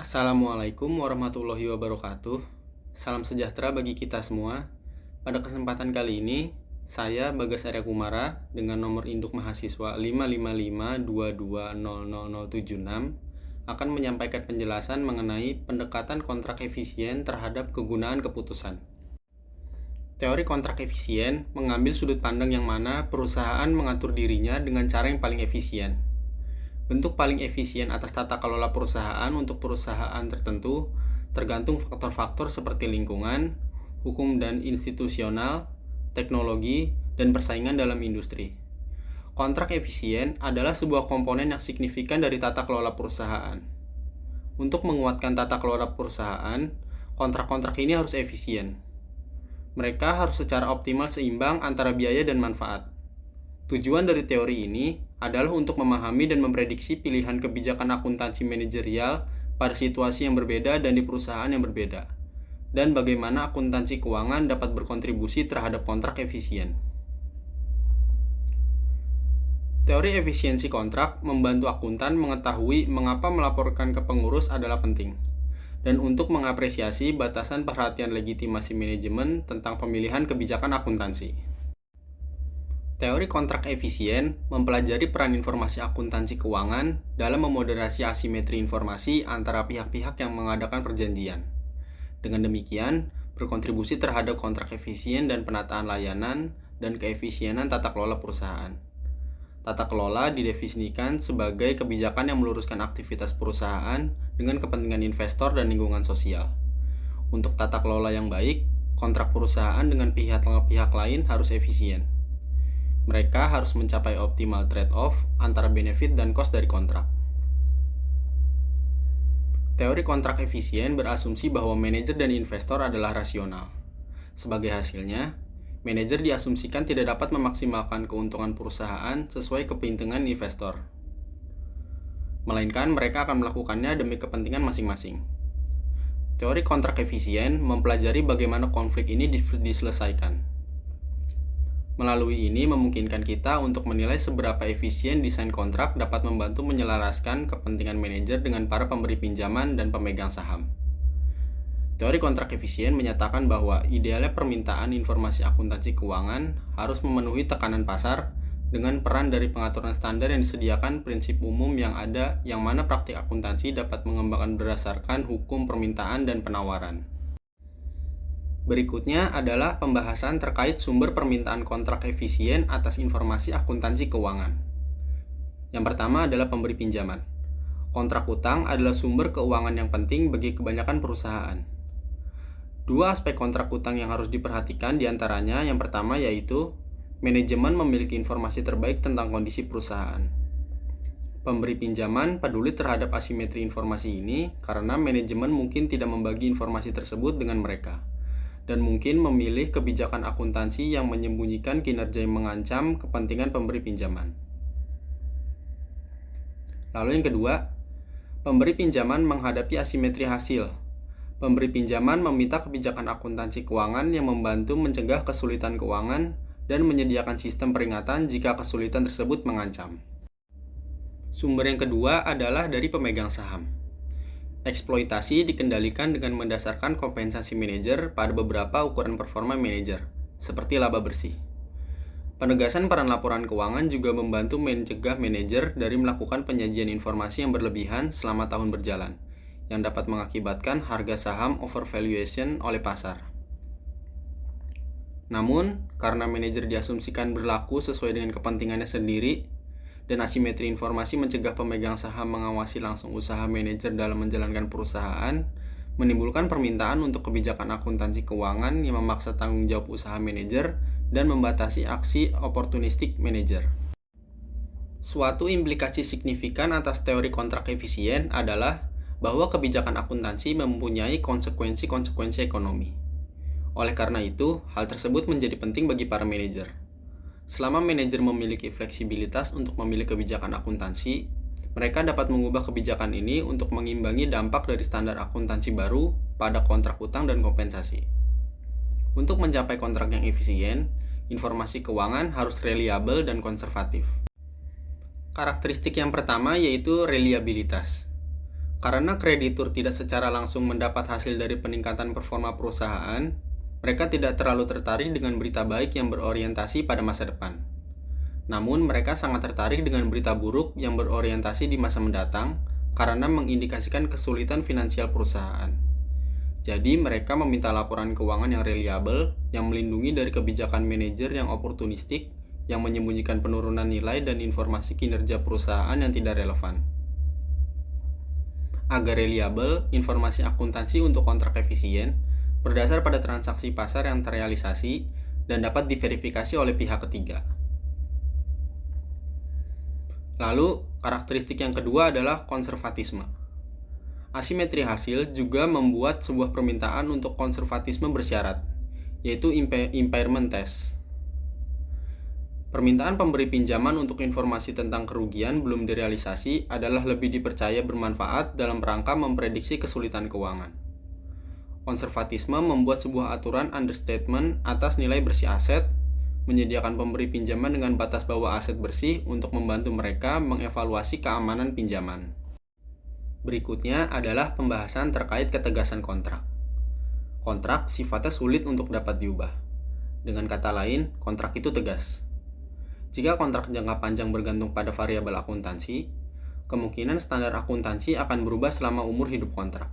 Assalamualaikum warahmatullahi wabarakatuh. Salam sejahtera bagi kita semua. Pada kesempatan kali ini, saya Bagas Arya Kumara dengan nomor induk mahasiswa 55522000076 akan menyampaikan penjelasan mengenai pendekatan kontrak efisien terhadap kegunaan keputusan. Teori kontrak efisien mengambil sudut pandang yang mana perusahaan mengatur dirinya dengan cara yang paling efisien. Bentuk paling efisien atas tata kelola perusahaan untuk perusahaan tertentu tergantung faktor-faktor seperti lingkungan, hukum dan institusional, teknologi, dan persaingan dalam industri. Kontrak efisien adalah sebuah komponen yang signifikan dari tata kelola perusahaan. Untuk menguatkan tata kelola perusahaan, kontrak-kontrak ini harus efisien. Mereka harus secara optimal seimbang antara biaya dan manfaat. Tujuan dari teori ini adalah untuk memahami dan memprediksi pilihan kebijakan akuntansi manajerial pada situasi yang berbeda dan di perusahaan yang berbeda, dan bagaimana akuntansi keuangan dapat berkontribusi terhadap kontrak efisien. Teori efisiensi kontrak membantu akuntan mengetahui mengapa melaporkan ke pengurus adalah penting, dan untuk mengapresiasi batasan perhatian legitimasi manajemen tentang pemilihan kebijakan akuntansi. Teori kontrak efisien mempelajari peran informasi akuntansi keuangan dalam memoderasi asimetri informasi antara pihak-pihak yang mengadakan perjanjian. Dengan demikian, berkontribusi terhadap kontrak efisien dan penataan layanan dan keefisienan tata kelola perusahaan. Tata kelola didefinisikan sebagai kebijakan yang meluruskan aktivitas perusahaan dengan kepentingan investor dan lingkungan sosial. Untuk tata kelola yang baik, kontrak perusahaan dengan pihak-pihak lain harus efisien. Mereka harus mencapai optimal trade-off antara benefit dan cost dari kontrak. Teori kontrak efisien berasumsi bahwa manajer dan investor adalah rasional. Sebagai hasilnya, manajer diasumsikan tidak dapat memaksimalkan keuntungan perusahaan sesuai kepentingan investor, melainkan mereka akan melakukannya demi kepentingan masing-masing. Teori kontrak efisien mempelajari bagaimana konflik ini diselesaikan. Melalui ini memungkinkan kita untuk menilai seberapa efisien desain kontrak dapat membantu menyelaraskan kepentingan manajer dengan para pemberi pinjaman dan pemegang saham. Teori kontrak efisien menyatakan bahwa idealnya permintaan informasi akuntansi keuangan harus memenuhi tekanan pasar dengan peran dari pengaturan standar yang disediakan prinsip umum yang ada yang mana praktik akuntansi dapat mengembangkan berdasarkan hukum permintaan dan penawaran. Berikutnya adalah pembahasan terkait sumber permintaan kontrak efisien atas informasi akuntansi keuangan. Yang pertama adalah pemberi pinjaman. Kontrak utang adalah sumber keuangan yang penting bagi kebanyakan perusahaan. Dua aspek kontrak utang yang harus diperhatikan diantaranya yang pertama yaitu manajemen memiliki informasi terbaik tentang kondisi perusahaan. Pemberi pinjaman peduli terhadap asimetri informasi ini karena manajemen mungkin tidak membagi informasi tersebut dengan mereka, dan mungkin memilih kebijakan akuntansi yang menyembunyikan kinerja yang mengancam kepentingan pemberi pinjaman. Lalu yang kedua, pemberi pinjaman menghadapi asimetri hasil. Pemberi pinjaman meminta kebijakan akuntansi keuangan yang membantu mencegah kesulitan keuangan dan menyediakan sistem peringatan jika kesulitan tersebut mengancam. Sumber yang kedua adalah dari pemegang saham. Eksploitasi dikendalikan dengan mendasarkan kompensasi manajer pada beberapa ukuran performa manajer, seperti laba bersih. Penegasan peran laporan keuangan juga membantu mencegah manajer dari melakukan penyajian informasi yang berlebihan selama tahun berjalan, yang dapat mengakibatkan harga saham overvaluation oleh pasar. Namun, karena manajer diasumsikan berlaku sesuai dengan kepentingannya sendiri, dan asimetri informasi mencegah pemegang saham mengawasi langsung usaha manajer dalam menjalankan perusahaan, menimbulkan permintaan untuk kebijakan akuntansi keuangan yang memaksa tanggung jawab usaha manajer dan membatasi aksi oportunistik manajer. Suatu implikasi signifikan atas teori kontrak efisien adalah bahwa kebijakan akuntansi mempunyai konsekuensi-konsekuensi ekonomi. Oleh karena itu, hal tersebut menjadi penting bagi para manajer. Selama manajer memiliki fleksibilitas untuk memilih kebijakan akuntansi, mereka dapat mengubah kebijakan ini untuk mengimbangi dampak dari standar akuntansi baru pada kontrak utang dan kompensasi. Untuk mencapai kontrak yang efisien, informasi keuangan harus reliabel dan konservatif. Karakteristik yang pertama yaitu reliabilitas. Karena kreditur tidak secara langsung mendapat hasil dari peningkatan performa perusahaan, mereka tidak terlalu tertarik dengan berita baik yang berorientasi pada masa depan. Namun, mereka sangat tertarik dengan berita buruk yang berorientasi di masa mendatang karena mengindikasikan kesulitan finansial perusahaan. Jadi, mereka meminta laporan keuangan yang reliabel, yang melindungi dari kebijakan manajer yang oportunistik, yang menyembunyikan penurunan nilai dan informasi kinerja perusahaan yang tidak relevan. Agar reliabel, informasi akuntansi untuk kontrak efisien berdasar pada transaksi pasar yang terrealisasi dan dapat diverifikasi oleh pihak ketiga. Lalu, karakteristik yang kedua adalah konservatisme. Asimetri hasil juga membuat sebuah permintaan untuk konservatisme bersyarat, yaitu impairment test. Permintaan pemberi pinjaman untuk informasi tentang kerugian belum direalisasi adalah lebih dipercaya bermanfaat dalam rangka memprediksi kesulitan keuangan. Konservatisme membuat sebuah aturan understatement atas nilai bersih aset, menyediakan pemberi pinjaman dengan batas bawah aset bersih untuk membantu mereka mengevaluasi keamanan pinjaman. Berikutnya adalah pembahasan terkait ketegasan kontrak. Kontrak sifatnya sulit untuk dapat diubah. Dengan kata lain, kontrak itu tegas. Jika kontrak jangka panjang bergantung pada variabel akuntansi, kemungkinan standar akuntansi akan berubah selama umur hidup kontrak.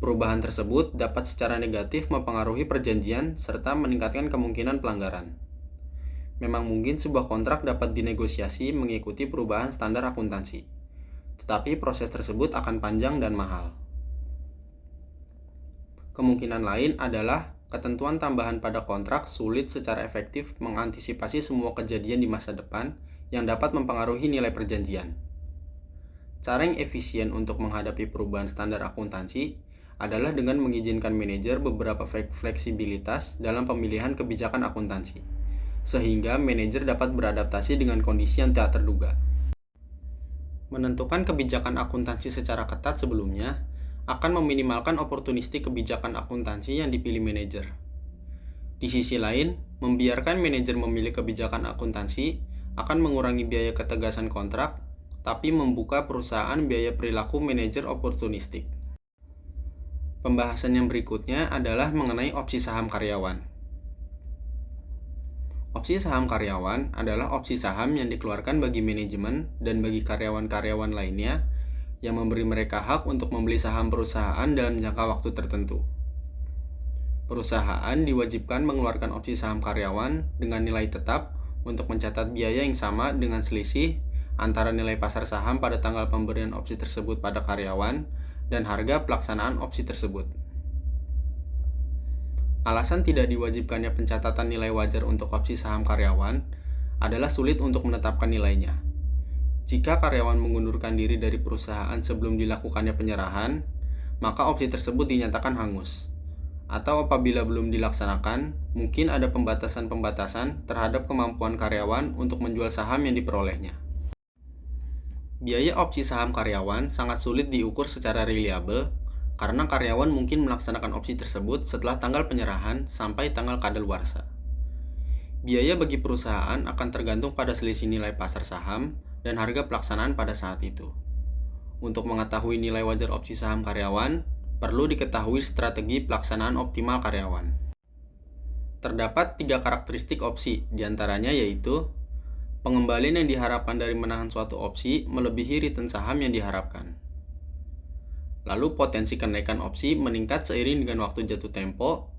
Perubahan tersebut dapat secara negatif mempengaruhi perjanjian serta meningkatkan kemungkinan pelanggaran. Memang mungkin sebuah kontrak dapat dinegosiasi mengikuti perubahan standar akuntansi, tetapi proses tersebut akan panjang dan mahal. Kemungkinan lain adalah ketentuan tambahan pada kontrak sulit secara efektif mengantisipasi semua kejadian di masa depan yang dapat mempengaruhi nilai perjanjian. Cara yang efisien untuk menghadapi perubahan standar akuntansi adalah dengan mengizinkan manajer beberapa fleksibilitas dalam pemilihan kebijakan akuntansi, sehingga manajer dapat beradaptasi dengan kondisi yang tak terduga. Menentukan kebijakan akuntansi secara ketat sebelumnya akan meminimalkan oportunistik kebijakan akuntansi yang dipilih manajer. Di sisi lain, membiarkan manajer memilih kebijakan akuntansi akan mengurangi biaya ketegasan kontrak, tapi membuka perusahaan biaya perilaku manajer oportunistik. Pembahasan yang berikutnya adalah mengenai opsi saham karyawan. Opsi saham karyawan adalah opsi saham yang dikeluarkan bagi manajemen dan bagi karyawan-karyawan lainnya yang memberi mereka hak untuk membeli saham perusahaan dalam jangka waktu tertentu. Perusahaan diwajibkan mengeluarkan opsi saham karyawan dengan nilai tetap untuk mencatat biaya yang sama dengan selisih antara nilai pasar saham pada tanggal pemberian opsi tersebut pada karyawan dan harga pelaksanaan opsi tersebut. Alasan tidak diwajibkannya pencatatan nilai wajar untuk opsi saham karyawan adalah sulit untuk menetapkan nilainya. Jika karyawan mengundurkan diri dari perusahaan sebelum dilakukannya penyerahan, maka opsi tersebut dinyatakan hangus. Atau apabila belum dilaksanakan, mungkin ada pembatasan-pembatasan terhadap kemampuan karyawan untuk menjual saham yang diperolehnya. Biaya opsi saham karyawan sangat sulit diukur secara reliabel karena karyawan mungkin melaksanakan opsi tersebut setelah tanggal penyerahan sampai tanggal kadaluarsa. Biaya bagi perusahaan akan tergantung pada selisih nilai pasar saham dan harga pelaksanaan pada saat itu. Untuk mengetahui nilai wajar opsi saham karyawan, perlu diketahui strategi pelaksanaan optimal karyawan. Terdapat 3 karakteristik opsi, diantaranya yaitu pengembalian yang diharapkan dari menahan suatu opsi melebihi return saham yang diharapkan. Lalu potensi kenaikan opsi meningkat seiring dengan waktu jatuh tempo.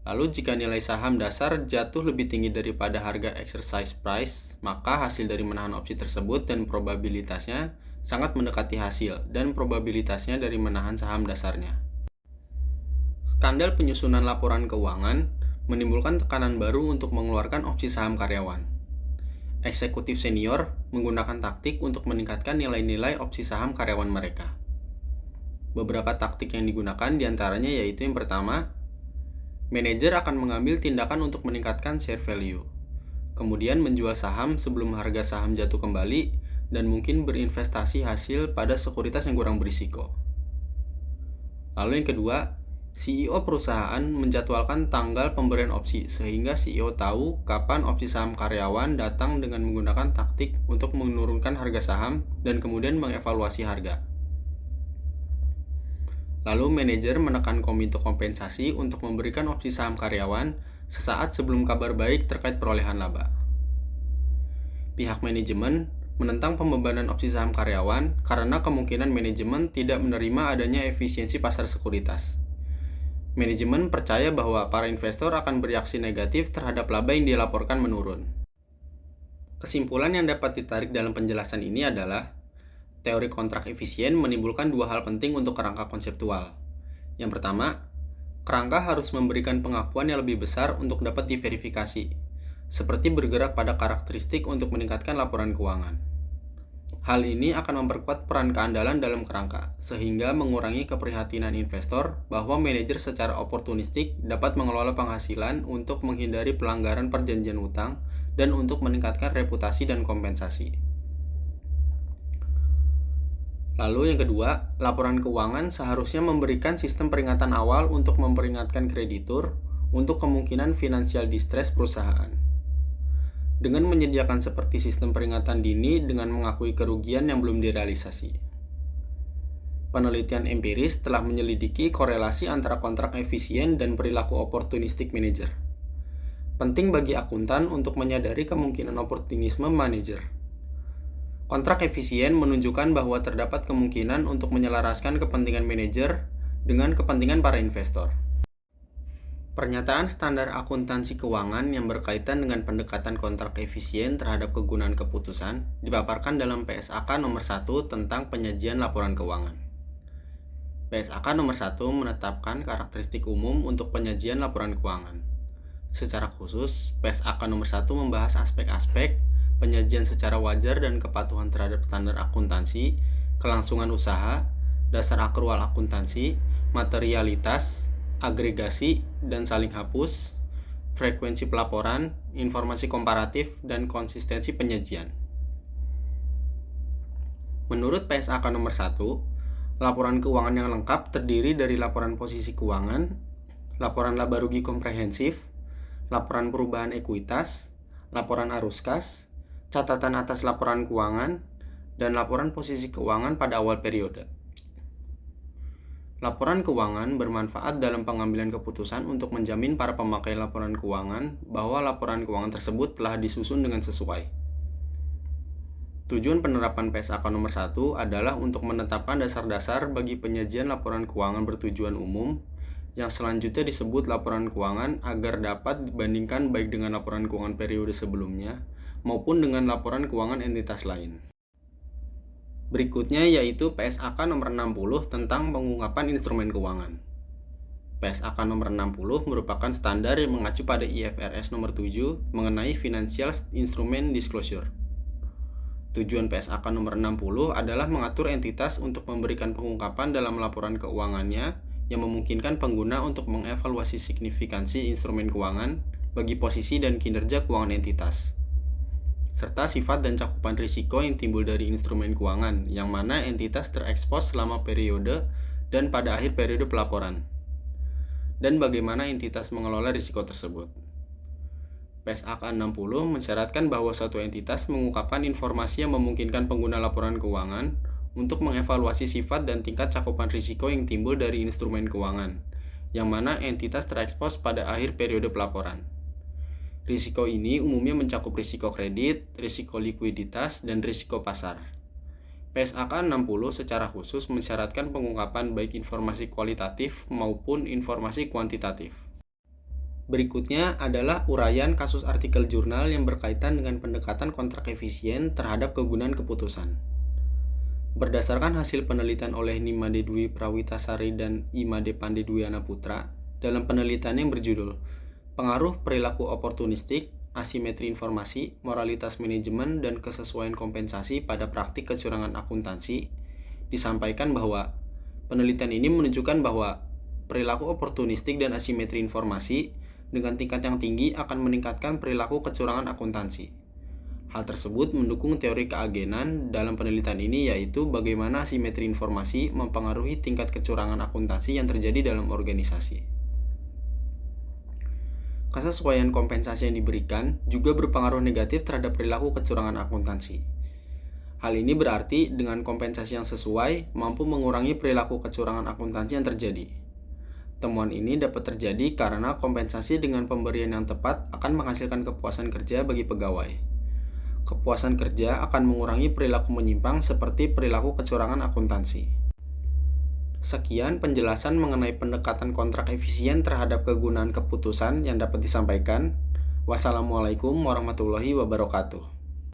Lalu jika nilai saham dasar jatuh lebih tinggi daripada harga exercise price, maka hasil dari menahan opsi tersebut dan probabilitasnya sangat mendekati hasil dan probabilitasnya dari menahan saham dasarnya. Skandal penyusunan laporan keuangan menimbulkan tekanan baru untuk mengeluarkan opsi saham karyawan. Eksekutif senior menggunakan taktik untuk meningkatkan nilai-nilai opsi saham karyawan mereka. Beberapa taktik yang digunakan diantaranya yaitu yang pertama, manajer akan mengambil tindakan untuk meningkatkan share value, kemudian menjual saham sebelum harga saham jatuh kembali, dan mungkin berinvestasi hasil pada sekuritas yang kurang berisiko. Lalu yang kedua, CEO perusahaan menjadwalkan tanggal pemberian opsi, sehingga CEO tahu kapan opsi saham karyawan datang dengan menggunakan taktik untuk menurunkan harga saham dan kemudian mengevaluasi harga. Lalu manajer menekan komite kompensasi untuk memberikan opsi saham karyawan sesaat sebelum kabar baik terkait perolehan laba. Pihak manajemen menentang pembebanan opsi saham karyawan karena kemungkinan manajemen tidak menerima adanya efisiensi pasar sekuritas. Manajemen percaya bahwa para investor akan bereaksi negatif terhadap laba yang dilaporkan menurun. Kesimpulan yang dapat ditarik dalam penjelasan ini adalah teori kontrak efisien menimbulkan dua hal penting untuk kerangka konseptual. Yang pertama, kerangka harus memberikan pengakuan yang lebih besar untuk dapat diverifikasi, seperti bergerak pada karakteristik untuk meningkatkan laporan keuangan. Hal ini akan memperkuat peran keandalan dalam kerangka, sehingga mengurangi keprihatinan investor bahwa manajer secara oportunistik dapat mengelola penghasilan untuk menghindari pelanggaran perjanjian utang dan untuk meningkatkan reputasi dan kompensasi. Lalu yang kedua, laporan keuangan seharusnya memberikan sistem peringatan awal untuk memperingatkan kreditur untuk kemungkinan financial distress perusahaan. Dengan menyediakan seperti sistem peringatan dini dengan mengakui kerugian yang belum direalisasi. Penelitian empiris telah menyelidiki korelasi antara kontrak efisien dan perilaku opportunistic manager. Penting bagi akuntan untuk menyadari kemungkinan oportunisme manajer. Kontrak efisien menunjukkan bahwa terdapat kemungkinan untuk menyelaraskan kepentingan manajer dengan kepentingan para investor. Pernyataan standar akuntansi keuangan yang berkaitan dengan pendekatan kontrak efisien terhadap kegunaan keputusan dipaparkan dalam PSAK nomor 1 tentang penyajian laporan keuangan. PSAK nomor 1 menetapkan karakteristik umum untuk penyajian laporan keuangan. Secara khusus, PSAK nomor 1 membahas aspek-aspek penyajian secara wajar dan kepatuhan terhadap standar akuntansi, kelangsungan usaha, dasar akrual akuntansi, materialitas, agregasi dan saling hapus, frekuensi pelaporan, informasi komparatif, dan konsistensi penyajian. Menurut PSAK nomor 1, laporan keuangan yang lengkap terdiri dari laporan posisi keuangan, laporan laba rugi komprehensif, laporan perubahan ekuitas, laporan arus kas, catatan atas laporan keuangan, dan laporan posisi keuangan pada awal periode. Laporan keuangan bermanfaat dalam pengambilan keputusan untuk menjamin para pemakai laporan keuangan bahwa laporan keuangan tersebut telah disusun dengan sesuai. Tujuan penerapan PSAK nomor 1 adalah untuk menetapkan dasar-dasar bagi penyajian laporan keuangan bertujuan umum yang selanjutnya disebut laporan keuangan agar dapat dibandingkan baik dengan laporan keuangan periode sebelumnya maupun dengan laporan keuangan entitas lain. Berikutnya yaitu PSAK nomor 60 tentang pengungkapan instrumen keuangan. PSAK nomor 60 merupakan standar yang mengacu pada IFRS nomor 7 mengenai Financial Instrument Disclosure. Tujuan PSAK nomor 60 adalah mengatur entitas untuk memberikan pengungkapan dalam laporan keuangannya yang memungkinkan pengguna untuk mengevaluasi signifikansi instrumen keuangan bagi posisi dan kinerja keuangan entitas, serta sifat dan cakupan risiko yang timbul dari instrumen keuangan, yang mana entitas terekspos selama periode dan pada akhir periode pelaporan, dan bagaimana entitas mengelola risiko tersebut. PSAK 60 mensyaratkan bahwa suatu entitas mengungkapkan informasi yang memungkinkan pengguna laporan keuangan untuk mengevaluasi sifat dan tingkat cakupan risiko yang timbul dari instrumen keuangan, yang mana entitas terekspos pada akhir periode pelaporan. Risiko ini umumnya mencakup risiko kredit, risiko likuiditas, dan risiko pasar. PSAK 60 secara khusus mensyaratkan pengungkapan baik informasi kualitatif maupun informasi kuantitatif. Berikutnya adalah uraian kasus artikel jurnal yang berkaitan dengan pendekatan kontrak efisien terhadap kegunaan keputusan. Berdasarkan hasil penelitian oleh Nimade Dwi Prawitasari dan Imade Pandedwiana Putra dalam penelitian yang berjudul Pengaruh Perilaku Oportunistik, Asimetri Informasi, Moralitas Manajemen, dan Kesesuaian Kompensasi pada Praktik Kecurangan Akuntansi, disampaikan bahwa penelitian ini menunjukkan bahwa perilaku oportunistik dan asimetri informasi dengan tingkat yang tinggi akan meningkatkan perilaku kecurangan akuntansi. Hal tersebut mendukung teori keagenan dalam penelitian ini, yaitu bagaimana asimetri informasi mempengaruhi tingkat kecurangan akuntansi yang terjadi dalam organisasi. Kesesuaian kompensasi yang diberikan juga berpengaruh negatif terhadap perilaku kecurangan akuntansi. Hal ini berarti dengan kompensasi yang sesuai mampu mengurangi perilaku kecurangan akuntansi yang terjadi. Temuan ini dapat terjadi karena kompensasi dengan pemberian yang tepat akan menghasilkan kepuasan kerja bagi pegawai. Kepuasan kerja akan mengurangi perilaku menyimpang seperti perilaku kecurangan akuntansi. Sekian penjelasan mengenai pendekatan kontrak efisien terhadap kegunaan keputusan yang dapat disampaikan. Wassalamualaikum warahmatullahi wabarakatuh.